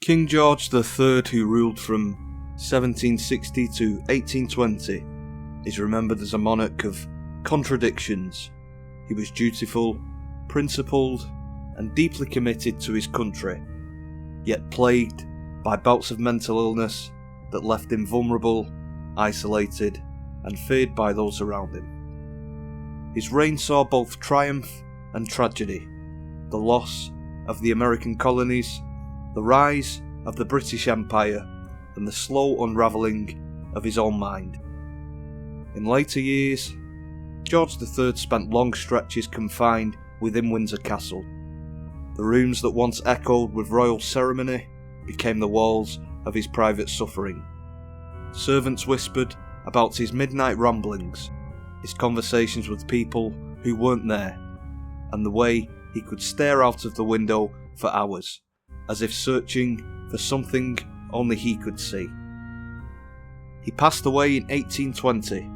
King George III, who ruled from 1760 to 1820, is remembered as a monarch of contradictions. He was dutiful, principled, and deeply committed to his country, yet plagued by bouts of mental illness that left him vulnerable, isolated, and feared by those around him. His reign saw both triumph and tragedy, the loss of the American colonies, the rise of the British Empire, and the slow unravelling of his own mind. In later years, George III spent long stretches confined within Windsor Castle. The rooms that once echoed with royal ceremony became the walls of his private suffering. Servants whispered about his midnight ramblings, his conversations with people who weren't there, and the way he could stare out of the window for hours, as if searching for something only he could see. He passed away in 1820,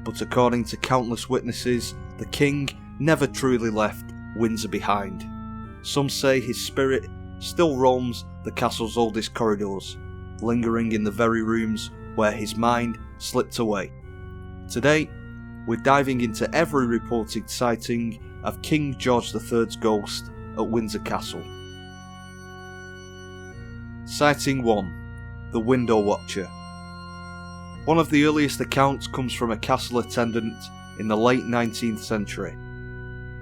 but according to countless witnesses, the king never truly left Windsor behind. Some say his spirit still roams the castle's oldest corridors, lingering in the very rooms where his mind slipped away. Today, we're diving into every reported sighting of King George III's ghost at Windsor Castle. Sighting 1. The Window Watcher. One of the earliest accounts comes from a castle attendant in the late 19th century.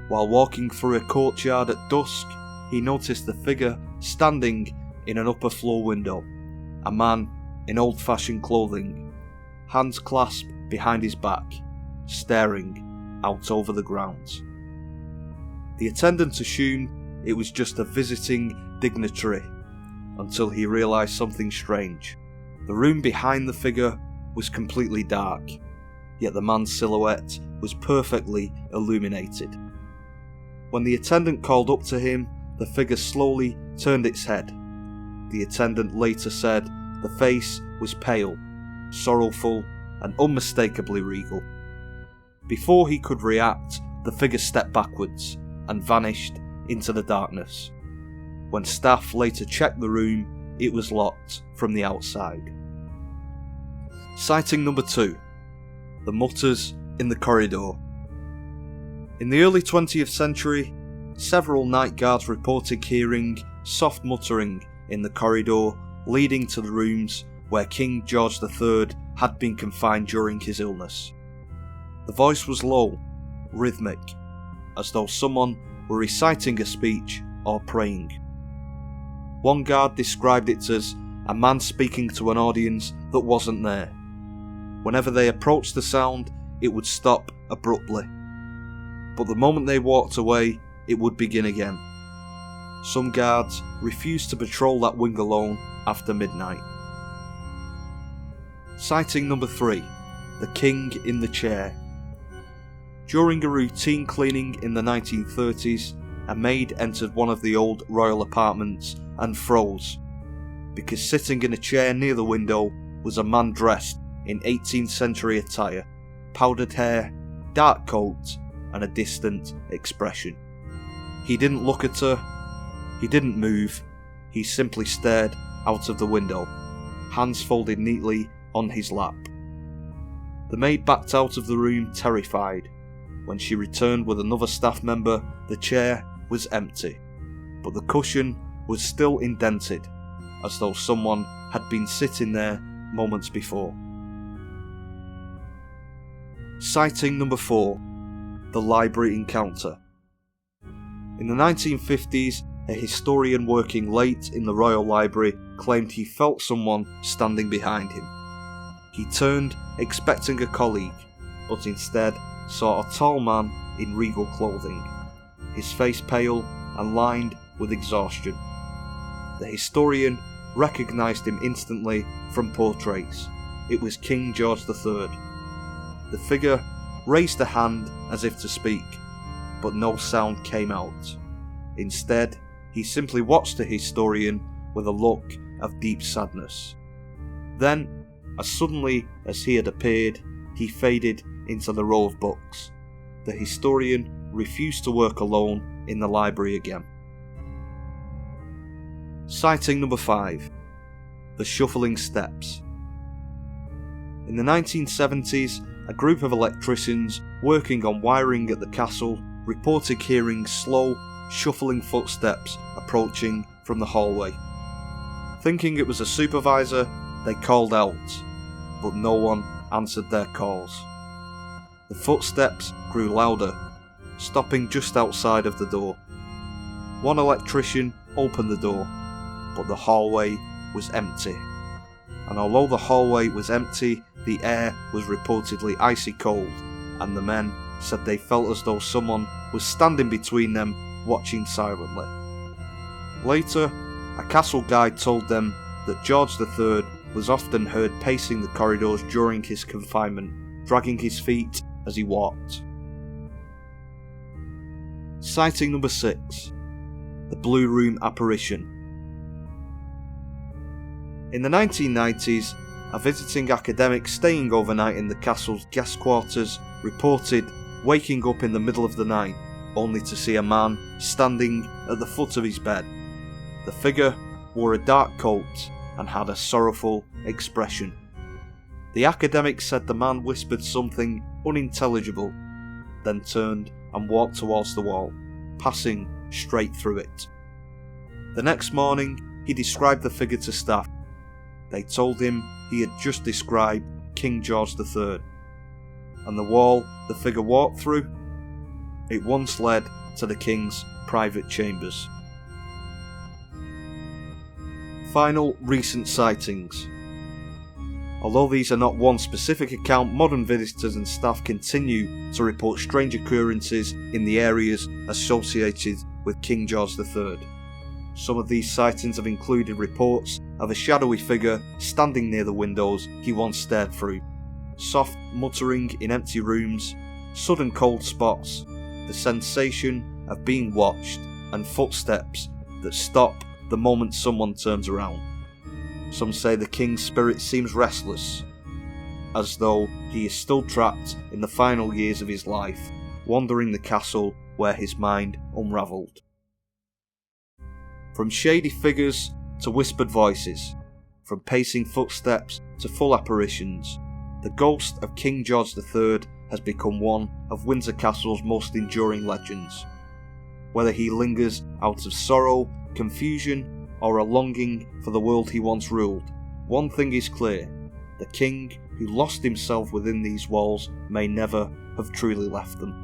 While walking through a courtyard at dusk, he noticed the figure standing in an upper floor window, a man in old-fashioned clothing, hands clasped behind his back, staring out over the grounds. The attendant assumed it was just a visiting dignitary, until he realised something strange. The room behind the figure was completely dark, yet the man's silhouette was perfectly illuminated. When the attendant called up to him, the figure slowly turned its head. The attendant later said the face was pale, sorrowful, and unmistakably regal. Before he could react, the figure stepped backwards and vanished into the darkness. When staff later checked the room, it was locked from the outside. Sighting number 2. The Mutters in the Corridor. In the early 20th century, several night guards reported hearing soft muttering in the corridor leading to the rooms where King George III had been confined during his illness. The voice was low, rhythmic, as though someone were reciting a speech or praying. One guard described it as a man speaking to an audience that wasn't there. Whenever they approached the sound, it would stop abruptly. But the moment they walked away, it would begin again. Some guards refused to patrol that wing alone after midnight. Sighting number 3. The King in the Chair. During a routine cleaning in the 1930s, a maid entered one of the old royal apartments and froze, because sitting in a chair near the window was a man dressed in 18th century attire, powdered hair, dark coat, and a distant expression. He didn't look at her, he didn't move, he simply stared out of the window, hands folded neatly on his lap. The maid backed out of the room terrified. When she returned with another staff member, the chair was empty, but the cushion was still indented, as though someone had been sitting there moments before. Sighting number 4. The Library Encounter. In the 1950s, a historian working late in the Royal Library claimed he felt someone standing behind him. He turned, expecting a colleague, but instead saw a tall man in regal clothing, his face pale and lined with exhaustion. The historian recognised him instantly from portraits. It was King George III. The figure raised a hand as if to speak, but no sound came out. Instead, he simply watched the historian with a look of deep sadness. Then, as suddenly as he had appeared, he faded into the row of books. The historian refused to work alone in the library again. Sighting number 5. The Shuffling Steps. In the 1970s, a group of electricians working on wiring at the castle reported hearing slow, shuffling footsteps approaching from the hallway. Thinking it was a supervisor, they called out, but no one answered their calls. The footsteps grew louder, stopping just outside of the door. One electrician opened the door, but the hallway was empty. And although the hallway was empty, the air was reportedly icy cold, and the men said they felt as though someone was standing between them, watching silently. Later, a castle guide told them that George III was often heard pacing the corridors during his confinement, dragging his feet as he walked. Sighting number 6. The Blue Room Apparition. In the 1990s, a visiting academic staying overnight in the castle's guest quarters reported waking up in the middle of the night only to see a man standing at the foot of his bed. The figure wore a dark coat and had a sorrowful expression. The academic said the man whispered something unintelligible, then turned and walked towards the wall, passing straight through it. The next morning, he described the figure to staff. They told him he had just described King George III, and the wall the figure walked through, it once led to the king's private chambers. Final recent sightings. Although these are not one specific account, modern visitors and staff continue to report strange occurrences in the areas associated with King George III. Some of these sightings have included reports of a shadowy figure standing near the windows he once stared through, soft muttering in empty rooms, sudden cold spots, the sensation of being watched, and footsteps that stop the moment someone turns around. Some say the king's spirit seems restless, as though he is still trapped in the final years of his life, wandering the castle where his mind unravelled. From shady figures to whispered voices, from pacing footsteps to full apparitions, the ghost of King George III has become one of Windsor Castle's most enduring legends. Whether he lingers out of sorrow, confusion, or a longing for the world he once ruled, one thing is clear: the king who lost himself within these walls may never have truly left them.